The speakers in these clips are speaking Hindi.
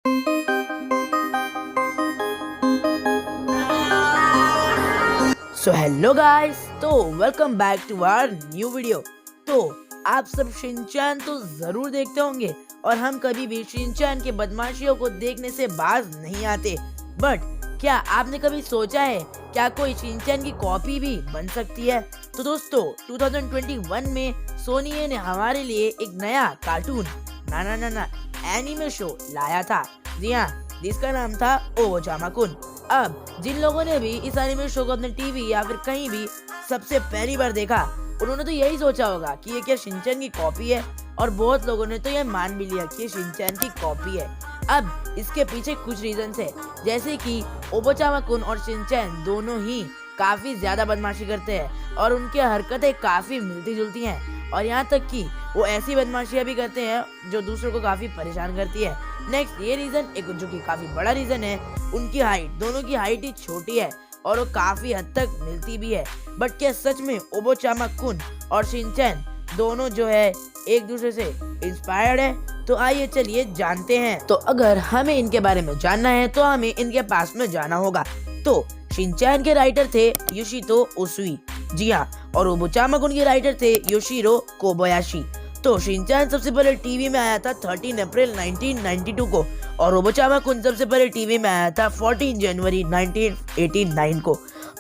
सो हेलो गाइस, तो welcome back to our new video. तो आप सब शिनचैन तो जरूर देखते होंगे और हम कभी भी शिनचैन के बदमाशियों को देखने से बाज नहीं आते। बट क्या आपने कभी सोचा है क्या कोई शिनचैन की कॉपी भी बन सकती है? तो दोस्तों 2021 में सोनी ने हमारे लिए एक नया कार्टून ना एनिमे शो लाया था। जी हाँ, जिसका नाम था ओबोचामा-कुन। अब जिन लोगों ने भी इस एनिमे शो को अपने टीवी या फिर कहीं भी सबसे पहली बार देखा, उन्होंने तो यही सोचा होगा कि ये क्या शिनचैन की कॉपी है, और बहुत लोगों ने तो ये मान भी लिया कि ये शिनचैन की कॉपी है। अब इसके पीछे कुछ रीजंस है, जैसे कि ओबोचामा-कुन और शिनचैन दोनों ही काफी ज्यादा बदमाशी करते हैं और उनकी हरकतें काफी मिलती जुलती हैं, और यहाँ तक कि वो ऐसी बदमाशियां भी करते हैं जो दूसरों को काफी परेशान करती है। नेक्स्ट ये रीजन एक जो कि काफी बड़ा रीजन है, उनकी हाइट। दोनों की हाइट ही छोटी है और वो काफी हद तक मिलती भी है। बट क्या सच में ओबोचामा-कुन और शिनचैन दोनों जो है एक दूसरे से इंस्पायर्ड है? तो आइए चलिए जानते हैं। तो अगर हमें इनके बारे में जानना है तो हमें इनके पास में जाना होगा। तो शिनचैन के राइटर थे योशितो उसुई, जी हाँ, और ओबोचामा-कुन के राइटर थे योशिरो कोबायाशी। तो शिनचैन सबसे पहले टीवी में आया था 13 अप्रैल 1992 को, और ओबोचामा-कुन सबसे पहले टीवी में आया था 14 जनवरी 1989 को।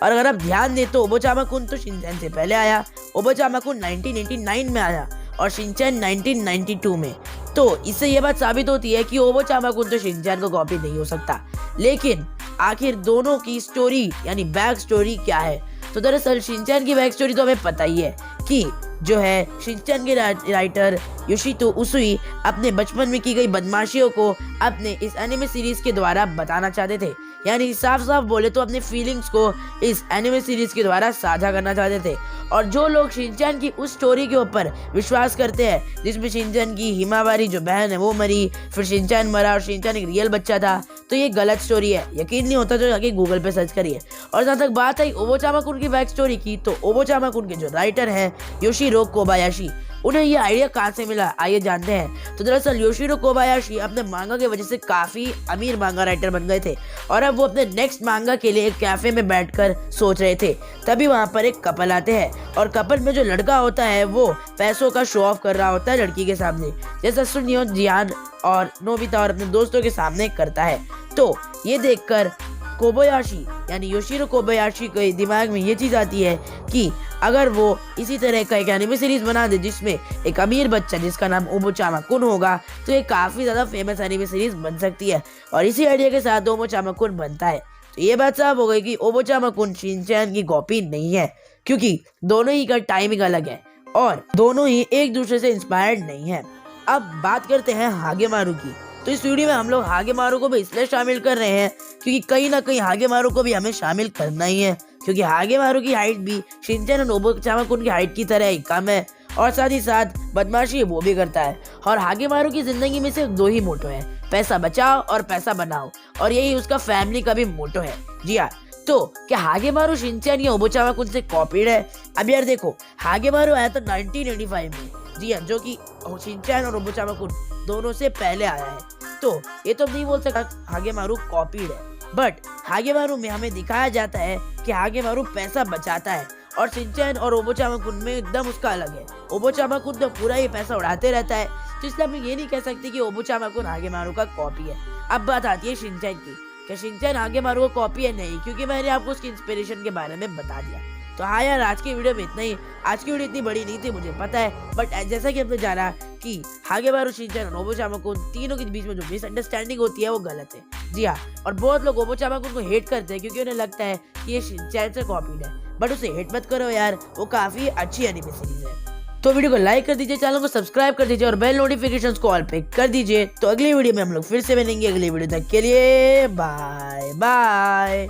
और अगर आप ध्यान दें तो ओबोचामा-कुन तो शिनचैन से पहले आया, ओबोचामा-कुन 1989 में आया और शिनचैन 1992 में। तो इससे ये बात साबित होती है कि ओबोचामा-कुन तो शिनचैन को कॉपी नहीं हो सकता। लेकिन आखिर दोनों की स्टोरी यानी बैक स्टोरी क्या है? तो दरअसल शिनचैन की बैक स्टोरी तो हमें पता ही है कि जो है शिनचैन के राइटर योशितो उसुई अपने बचपन में की गई बदमाशियों को अपने इस एनिमे सीरीज के द्वारा बताना चाहते थे। यानी साफ साफ बोले तो अपने फीलिंग्स को इस एनिमे सीरीज के द्वारा साझा करना चाहते थे। और जो लोग शिनचैन की उस स्टोरी के ऊपर विश्वास करते हैं जिसमें शिनचैन की हिमावारी जो बहन है वो मरी, फिर शिनचैन मरा और शिनचैन एक रियल बच्चा था, तो ये गलत स्टोरी है। यकीन नहीं होता तो जाके गूगल पे सर्च करिए। और जहाँ तक बात आई ओबोचामा-कुन की बैक स्टोरी की, तो ओबोचामा-कुन के जो राइटर हैं योशिरो कोबायाशी, उन्हें ये आइडिया कहाँ से मिला आइए जानते हैं। तो दरअसल योशिरो कोबायाशी अपने मांगा की वजह से काफी अमीर मांगा राइटर बन गए थे, और अब वो अपने नेक्स्ट मांगा के लिए एक कैफे में बैठकर सोच रहे थे। तभी वहाँ पर एक कपल आते हैं, और कपल में जो लड़का होता है वो पैसों का शो ऑफ कर रहा होता है लड़की के सामने, जैसा सुनियो जियान और नोबिता और अपने दोस्तों के सामने करता है। तो ये देखकर कोबायाशी यानी योशिरो कोबायाशी के दिमाग में ये चीज आती है कि अगर वो इसी तरह का एक एनिमे सीरीज बना दे जिसमें एक अमीर बच्चा जिसका नाम ओबोचामा-कुन होगा, तो ये काफी ज्यादा फेमस एनिमे सीरीज बन सकती है। और इसी आइडिया के साथ ओबोचामा-कुन बनता है। तो ये बात साफ हो गई कि ओबोचामा-कुन शिनचैन की कॉपी नहीं है, क्योंकि दोनों ही का टाइमिंग अलग है और दोनों ही एक दूसरे से इंस्पायर्ड नहीं है। अब बात करते हैं हागेमारू की। तो इस वीडियो में हम लोग हागेमारू को भी इसलिए शामिल कर रहे हैं क्योंकि कहीं ना कहीं हागेमारू को भी हमें शामिल करना ही है, क्योंकि हागेमारू की हाइट भी शिनचैन और ओबोचामा-कुन की हाइट की तरह ही कम है, और साथ ही साथ बदमाशी वो भी करता है। और हागेमारू की जिंदगी में सिर्फ दो ही मोटो है, पैसा बचाओ और पैसा बनाओ, और यही उसका फैमिली का भी मोटो है। जी हाँ, तो क्या हागेमारू शिनचैन या ओबोचामा-कुन से कॉपीड है? अब यार देखो, हागेमारू आया था 1985 में, जी हाँ, जो कि शिनचैन और ओबोचामा-कुन दोनों से पहले आया है। तो ये तो नहीं बोल सकता हागेमारू कॉपीड है, बट हागेमारू में हमें दिखाया जाता है कि हागेमारू पैसा बचाता है, और शिनचैन और ओबोचामा-कुन में एकदम उसका अलग है। ओबोचामा-कुन तो पूरा ही पैसा उड़ाते रहता है, तो इसलिए हम ये नहीं कह सकते कि ओबोचामा-कुन हागेमारू का कॉपी है। अब बात आती है शिनचैन की, क्या शिनचैन हागेमारू का कॉपी है? नहीं, क्योंकि मैंने आपको उसकी इंस्पिरेशन के बारे में बता दिया। तो हाँ यार, आज की वीडियो में इतना ही। आज की वीडियो इतनी बड़ी नहीं थी, मुझे पता है, बट जैसा कि हमने जाना कि हागेमारू, शिनचैन और ओबोचामा-कुन तीनों के बीच में जो मिसअंडरस्टैंडिंग होती है वो गलत है। जी हाँ, और बहुत लोग ओबोचामा-कुन को हेट करते हैं क्योंकि उन्हें लगता है कि ये शिनचैन से कॉपीड है, बट उसे हेट मत करो यार, वो काफी अच्छी एनिमे सीरीज है। तो वीडियो को लाइक कर दीजिए, चैनल को सब्सक्राइब कर दीजिए और बेल नोटिफिकेशंस को ऑल पे कर दीजिए। तो अगली वीडियो में हम लोग फिर से मिलेंगे। अगली वीडियो तक के लिए बाय बाय।